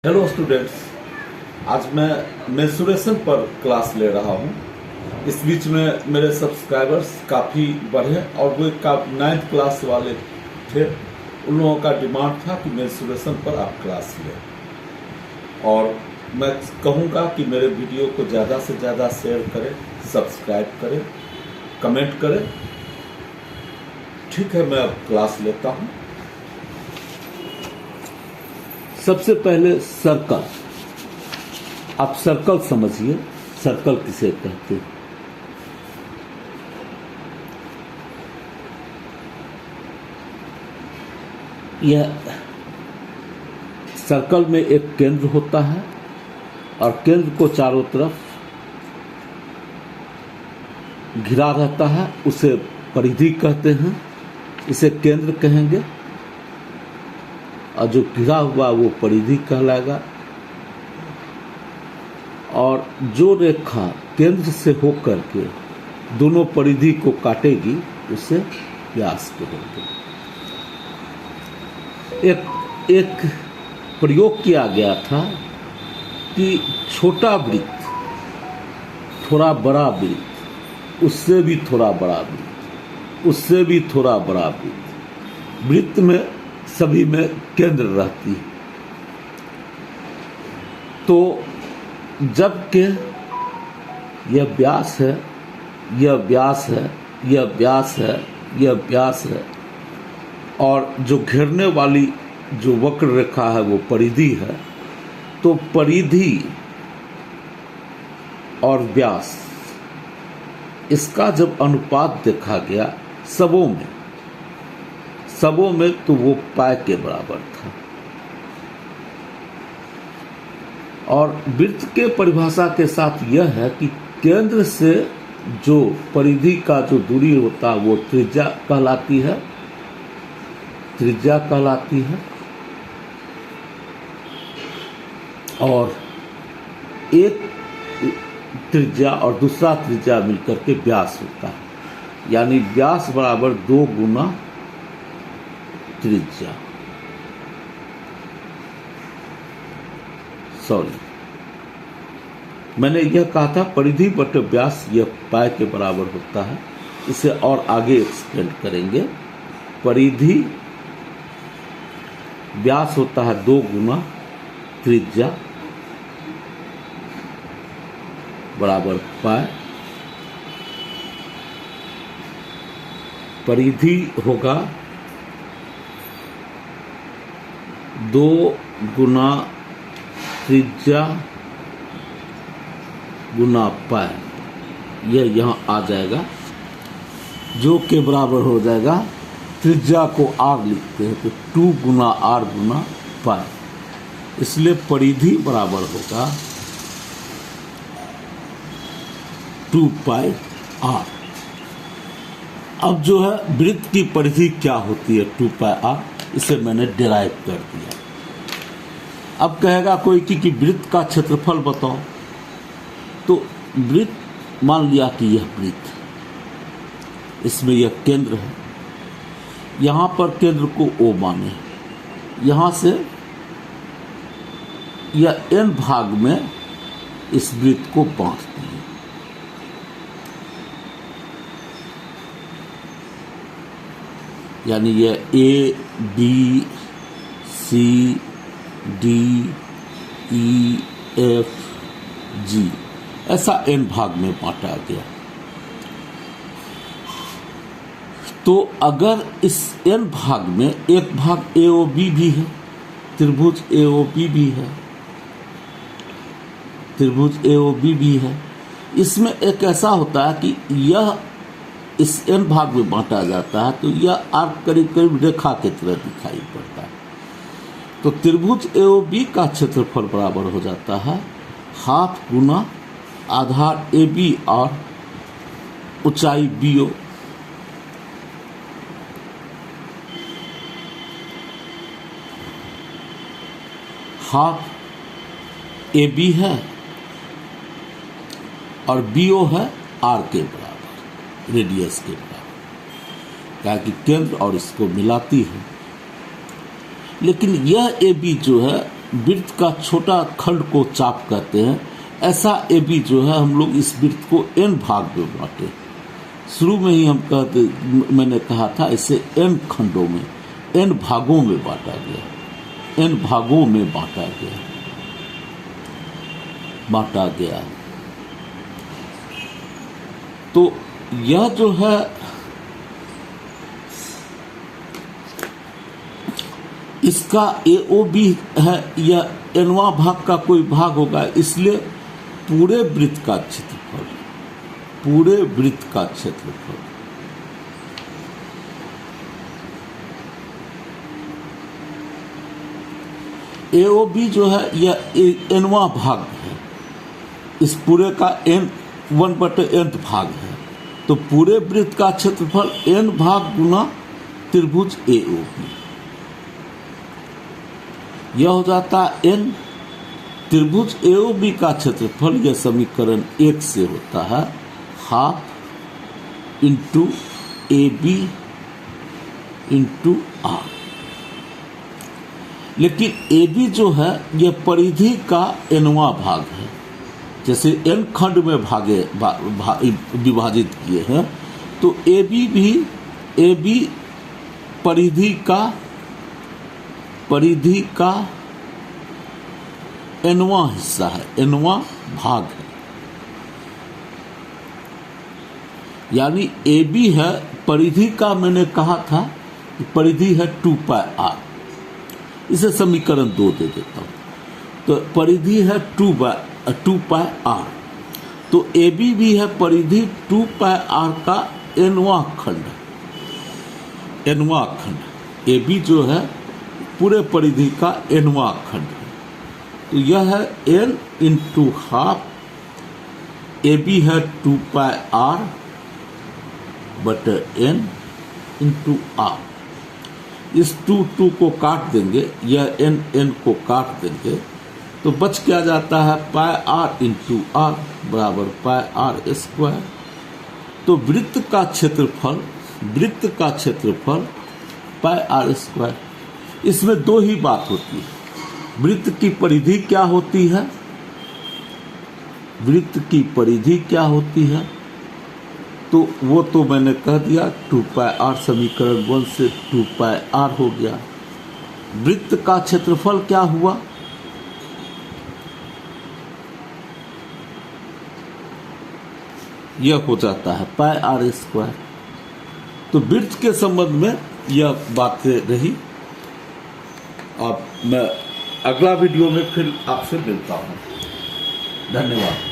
Hello students, आज मैं mensuration पर क्लास ले रहा हूँ। इस बीच में मेरे सब्सक्राइबर्स काफ़ी बढ़े और वो का 9th क्लास वाले थे। उन लोगों का डिमांड था कि मेंसुरेशन पर आप क्लास लें और मैं कहूँगा कि मेरे वीडियो को ज़्यादा से ज़्यादा शेयर करें, सब्सक्राइब करें, कमेंट करें। ठीक है, मैं अब क्लास लेता हूँ। सबसे पहले सर्कल। आप सर्कल समझिए, सर्कल किसे कहते हैं। यह सर्कल में एक केंद्र होता है और केंद्र को चारों तरफ घिरा रहता है, उसे परिधि कहते हैं। इसे केंद्र कहेंगे और जो घिरा हुआ वो परिधि कहलाएगा। और जो रेखा केंद्र से होकर के दोनों परिधि को काटेगी उसे व्यास कहेंगे। एक प्रयोग किया गया था कि छोटा वृत्त, थोड़ा बड़ा वृत्त, उससे भी थोड़ा बड़ा वृत्त, उससे भी थोड़ा बड़ा वृत्त, वृत्त में सभी में केंद्र रहती है। तो जबकि यह व्यास है, यह व्यास है, यह व्यास है, यह व्यास है और जो घेरने वाली जो वक्र रेखा है वो परिधि है, तो परिधि और व्यास इसका जब अनुपात देखा गया सबों में तो वो पाई के बराबर था। और वृत्त के परिभाषा के साथ यह है कि केंद्र से जो परिधि का जो दूरी होता है वो त्रिज्या कहलाती है, त्रिज्या कहलाती है। और एक त्रिज्या और दूसरा त्रिज्या मिलकर के व्यास होता है, यानी व्यास बराबर 2 गुना त्रिज्या। मैंने यह कहा था परिधि बटे व्यास यह पाई के बराबर होता है। इसे और आगे एक्सप्लेन करेंगे। परिधि व्यास होता है 2 गुना त्रिज्या बराबर पाई। परिधि होगा 2 गुना त्रिज्या गुना पाई, यह यहाँ आ जाएगा, जो के बराबर हो जाएगा, त्रिज्या को आर लिखते हैं तो 2 गुना आर गुना पाई, इसलिए परिधि बराबर होगा 2 पाई आर। अब जो है वृत्त की परिधि क्या होती है 2 पाई आर, इसे मैंने डिराइव कर दिया। अब कहेगा कोई कि वृत्त का क्षेत्रफल बताओ, तो वृत्त मान लिया कि यह वृत्त, इसमें यह केंद्र है, यहाँ पर केंद्र को O माने, यहाँ से यह n भाग में इस वृत्त को बांटती है। यानी यह A, B, C, D, E, F, G ऐसा n भाग में बांटा गया। तो अगर इस n भाग में एक भाग AOB भी है, त्रिभुज AOB भी है, त्रिभुज AOB भी है, इसमें एक ऐसा होता है कि यह इस n भाग में बांटा जाता है तो यह आर्क करीब करीब रेखा की तरह दिखाई पड़ता है। तो त्रिभुज AOB का क्षेत्रफल बराबर हो जाता है हाफ गुना आधार AB और ऊंचाई BO। हाफ AB है और BO है R के बराबर, रेडियस के बराबर, क्या कि केंद्र और इसको मिलाती है। लेकिन यह AB जो है वृत्त का छोटा खंड को चाप कहते हैं, ऐसा AB जो है हम लोग इस वृत्त को n भाग में बांटे। शुरू में ही मैंने कहा था इसे n खंडों में, n भागों में बांटा गया, n भागों में बांटा गया। तो यह जो है इसका AOB है, यह nवां भाग का कोई भाग होगा, इसलिए पूरे वृत्त का क्षेत्रफल AOB जो है यह nवां भाग है, इस पूरे का n 1/n भाग है। तो पूरे वृत्त का क्षेत्रफल n भाग गुना त्रिभुज AOB, यह हो जाता n। त्रिभुज AOB का क्षेत्रफल यह समीकरण 1 से होता है 1/2 इंटू AB इंटू R। लेकिन AB जो है यह परिधि का nवां भाग है, जैसे n खंड में विभाजित किए हैं, तो AB परिधि का nवां हिस्सा है, nवां भाग है। यानी AB है परिधि का, मैंने कहा था कि परिधि है 2πr, इसे समीकरण 2 दे देता हूं। तो परिधि है 2πr, तो AB भी है परिधि 2πr का nवां खंड। AB जो है पूरे परिधि का nवां खंड है। तो यह है n इंटू 1/2, AB है 2πr बटे n इंटू r। इस 2 को काट देंगे, यह n को काट देंगे, तो बच क्या जाता है πr इंटू r बराबर πr²। तो वृत्त का क्षेत्रफल πr²। इसमें 2 ही बात होती है, वृत्त की परिधि क्या होती है, तो वो तो मैंने कह दिया 2πr, समीकरण 1 से 2πr हो गया। वृत्त का क्षेत्रफल क्या हुआ, यह हो जाता है πr²। तो वृत्त के संबंध में यह बातें रही। अब मैं अगला वीडियो में फिर आपसे मिलता हूँ। धन्यवाद।